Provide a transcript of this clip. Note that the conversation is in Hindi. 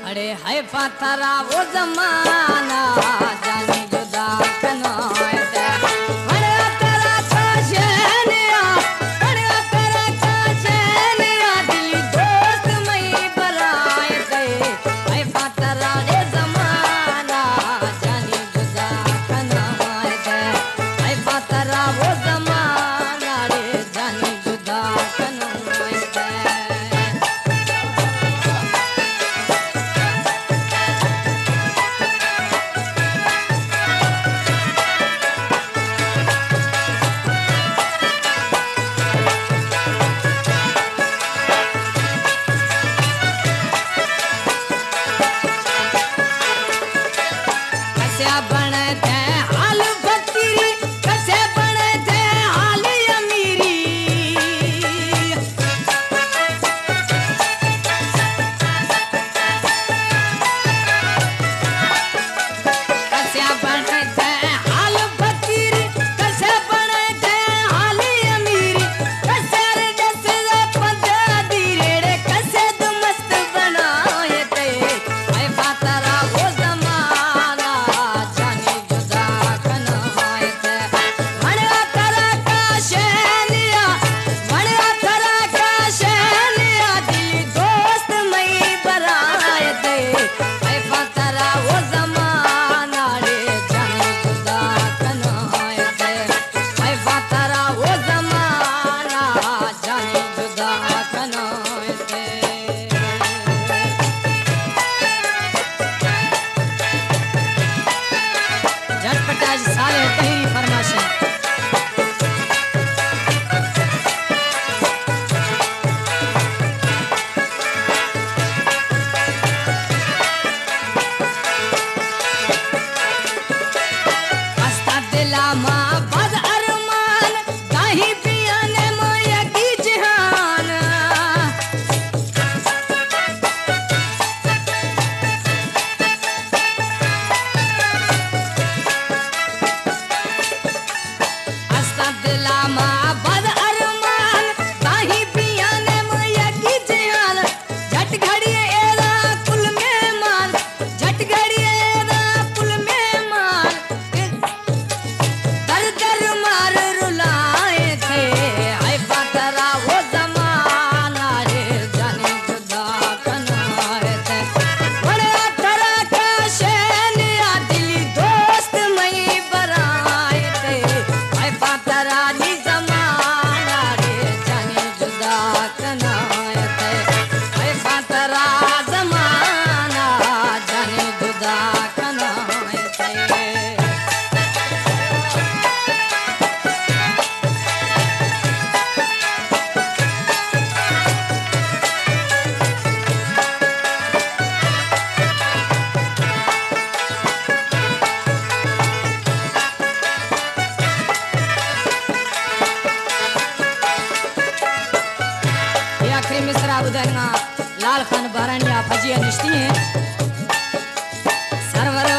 अरे है पाथरा वो जमाना जानी जुदा कनाए ते अरे तेरा काशनिया अरे तेरा काशनिया दिल दोस्त मई बराए ते है पाथरा रे जमाना जानी जुदा कनाए ते है पाथरा वो जमाना रे जानी जुदा कनाए ते कस्या बने थे हाल फकीरी कस्या बने थे हाल अमीरी कस्या बने थे हाल फकीरी कस्या बने थे हाल अमीरी कस्या रे जैसे पंजा दीरे कस्या तो मस्त बनाए थे ऐ पातरा वो जमाना जानी जुदा कनाए थे मणिया करा काशनिया मणिया करा काशनिया दिल दोस्त मई बराए थे ऐ पातरा वो जमाना रे जानी जुदा कनाए थे ऐ पातरा वो जमाना जानी जुदा कनाए थे झटपट आज सारे तहरी फरमाशें हस्ता दिला माँ बद अरमान गाही पियाने माया की जहान हस्ता दिला माँ बद अरमान गाही पियाने माया की जहान झट घड़िए एदा कुल में मान झट घड़िए एदा कुल में मान दर दर मार रुलाए थे ऐ पातरा वो जमाना रे जाने जुदा कनाए थे बड़े तेरा काशनिया दिल दोस्त मई बराए थे ऐ पातरा नी जमाना रे जाने जुदा कनाए थे ऐ पातरा जमाना जाने जुदा कनाए थे ये आखिरी मिसरा बुधाइना लाल खान बारानिया फजिया निश्ती है सरवर